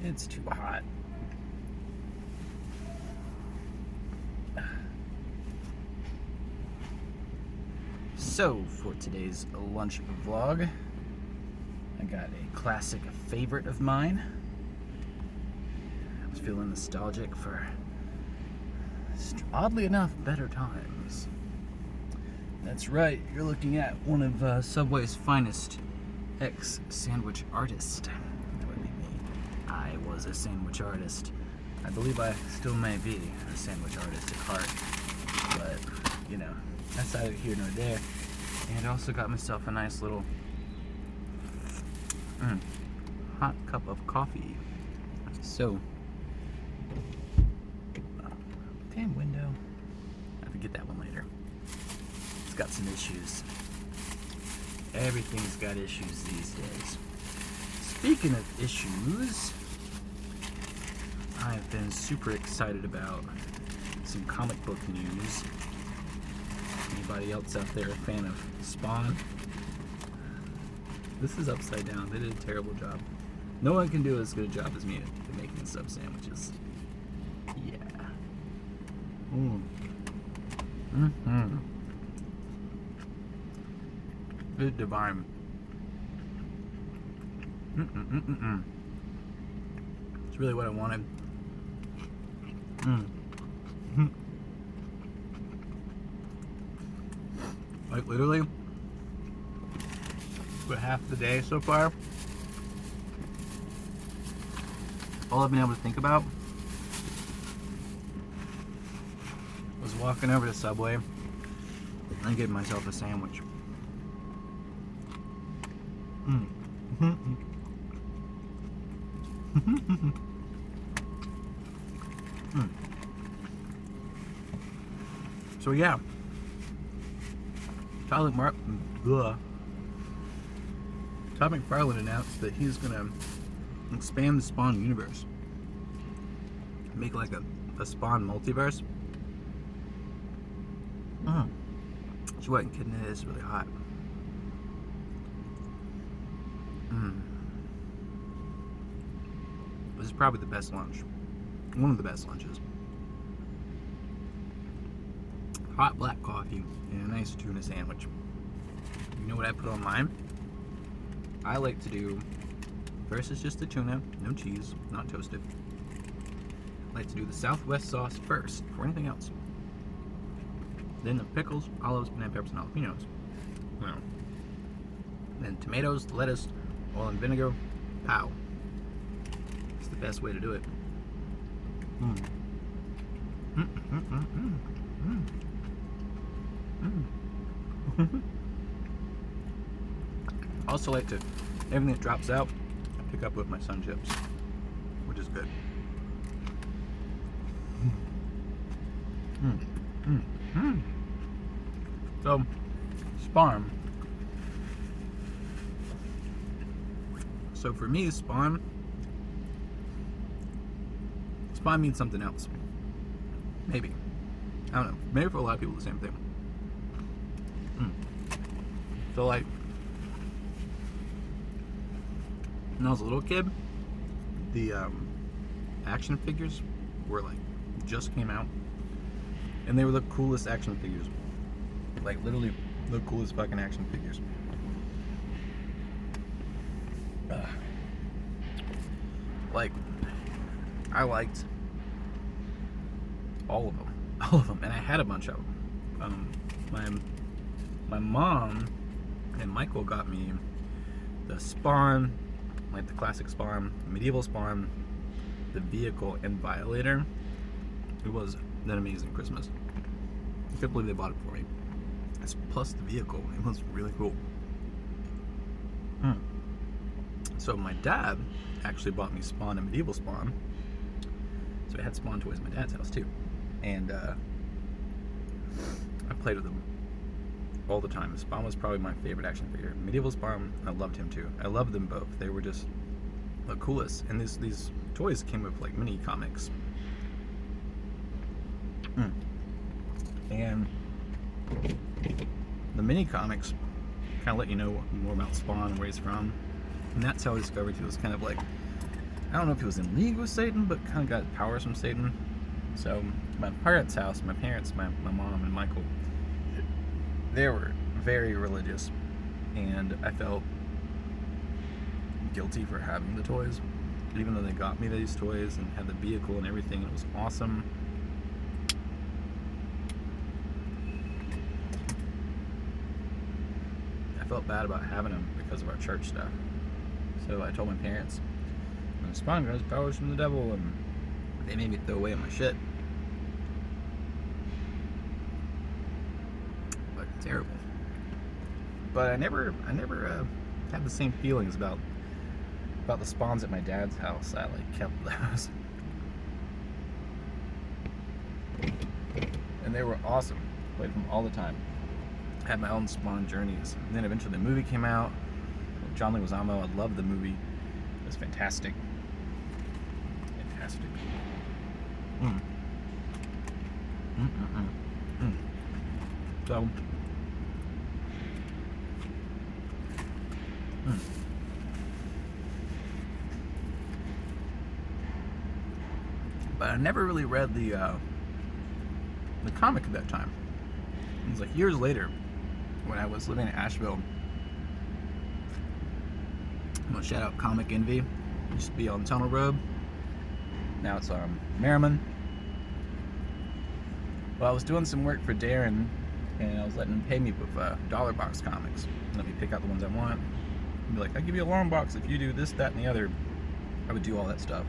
It's too hot. So, for today's lunch vlog, I got a classic favorite of mine. I was feeling nostalgic for, oddly enough, better times. That's right, you're looking at one of Subway's finest ex-sandwich artists. That would be me. I was a sandwich artist. I believe I still may be a sandwich artist at heart. But, you know, that's neither here nor there. And I also got myself a nice little hot cup of coffee. So, damn window. I have to get that one later. It's got some issues. Everything's got issues these days. Speaking of issues, I've been super excited about some comic book news. Anybody else out there a fan of Spawn? This is upside down. They did a terrible job. No one can do as good a job as me at making sub sandwiches. Yeah. Good divine. It's really what I wanted. Like literally, for half the day so far, all I've been able to think about was walking over to Subway and getting myself a sandwich. So yeah, Todd McFarlane announced that he's gonna expand the Spawn universe, make like a Spawn multiverse. She wasn't kidding. It is really hot. This is probably the best lunch. One of the best lunches. Hot black coffee and a nice tuna sandwich. You know what I put on mine? I like to do, first is just the tuna, no cheese, not toasted. I like to do the Southwest sauce first, before anything else. Then the pickles, olives, banana peppers, and jalapenos. Well, then tomatoes, lettuce, oil and vinegar, pow. It's the best way to do it. Also like to, everything that drops out, I pick up with my Sun Chips, which is good. So, Spawn. So for me, Spawn means something else. Maybe. I don't know. Maybe for a lot of people the same thing. So like, when I was a little kid, the action figures were like, just came out. And they were the coolest action figures. Like literally the coolest fucking action figures. Like, I liked all of them, and I had a bunch of them. My mom and Michael got me the Spawn, like the classic Spawn, medieval Spawn, the vehicle, and Violator. It was an amazing Christmas. I couldn't believe they bought it for me. Plus the vehicle, it was really cool. So my dad actually bought me Spawn and medieval Spawn. So I had Spawn toys at my dad's house too. And I played with them all the time. Spawn was probably my favorite action figure. Medieval Spawn, I loved him too. I loved them both. They were just the coolest. And these toys came with like mini comics. And the mini comics kind of let you know more about Spawn and where he's from. And that's how I discovered he was kind of like I don't know if he was in league with Satan, but kind of got powers from Satan. So my parents' house, my parents, my mom and Michael, they were very religious, and I felt guilty for having the toys, even though they got me these toys and had the vehicle and everything. It was awesome. I felt bad about having them because of our church stuff. So I told my parents, Spawn has powers from the devil, and they made me throw away my shit. But terrible. But I never had the same feelings about the Spawns at my dad's house. I like kept those, and they were awesome. Played them all the time. Had my own Spawn journeys. And then eventually the movie came out. John Leguizamo. I loved the movie. It was fantastic. Fantastic. So. But I never really read the comic at that time. It was like years later, when I was living in Asheville. I'm gonna shout out Comic Envy. It used to be on Tunnel Road. Now it's on Merriman. Well, I was doing some work for Darren, and I was letting him pay me with dollar box comics. Let me pick out the ones I want. He'd be like, I'll give you a long box if you do this, that, and the other. I would do all that stuff.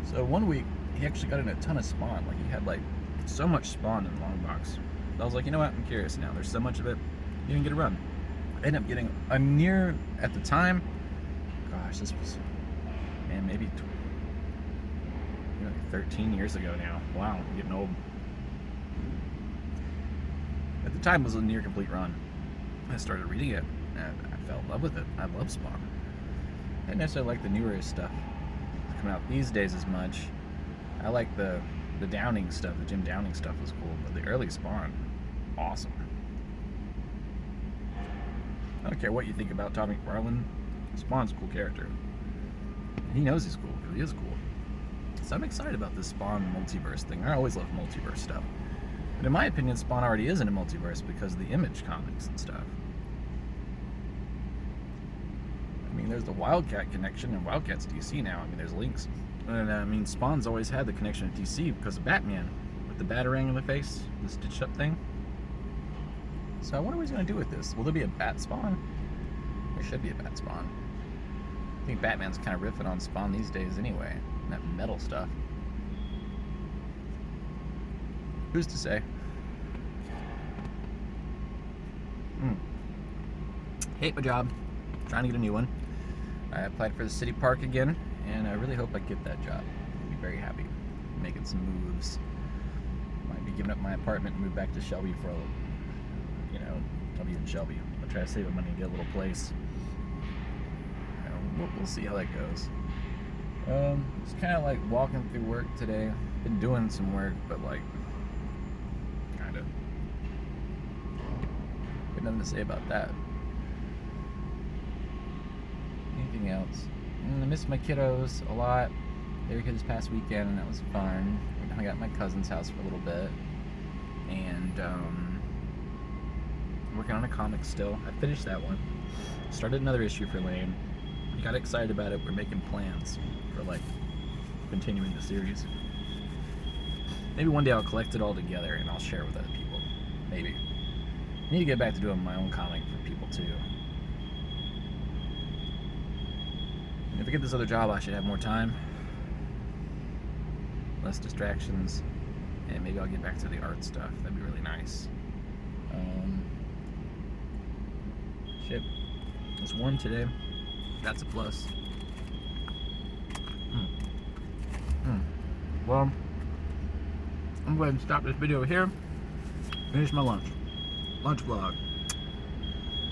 So one week, he actually got in a ton of Spawn. Like, he had like so much Spawn in the long box. So I was like, you know what? I'm curious now. There's so much of it. You can get a run. I ended up getting a near, at the time, gosh, this was, man, maybe 13 years ago now. Wow, I'm getting old. At the time, it was a near complete run. I started reading it, and I fell in love with it. I love Spawn. I didn't necessarily like the newer stuff coming out these days as much. I like the Downing stuff. The Jim Downing stuff was cool, but the early Spawn, awesome. I don't care what you think about Todd McFarlane. Spawn's a cool character. He knows he's cool because he is cool. So I'm excited about this Spawn multiverse thing. I always love multiverse stuff. But in my opinion, Spawn already is in a multiverse because of the Image comics and stuff. I mean, there's the Wildcat connection, and Wildcat's DC now. I mean, there's links. And I mean, Spawn's always had the connection to DC because of Batman, with the Batarang in the face, the stitched up thing. So I wonder what he's going to do with this. Will there be a Bat Spawn? There should be a Bat Spawn. I think Batman's kind of riffing on Spawn these days anyway. That metal stuff. Who's to say? Hate my job. Trying to get a new one. I applied for the city park again, and I really hope I get that job. I'll be very happy. Making some moves. Might be giving up my apartment and move back to Shelby for a little. I'll be in Shelby. I'll try to save money and get a little place. We'll see how that goes. It's kind of like walking through work today. Been doing some work, but like, kind of. Got nothing to say about that. Anything else? I miss my kiddos a lot. They were here this past weekend, and that was fun. I hung out at my cousin's house for a little bit, and working on a comic still. I finished that one. Started another issue for Lane. Got excited about it. We're making plans for like continuing the series. Maybe one day I'll collect it all together and I'll share it with other people. Maybe. I need to get back to doing my own comic for people too. And if I get this other job, I should have more time, less distractions, and maybe I'll get back to the art stuff. That'd be really nice. Shit. It's warm today. That's a plus. Well, I'm going to stop this video here. Finish my lunch. Lunch vlog.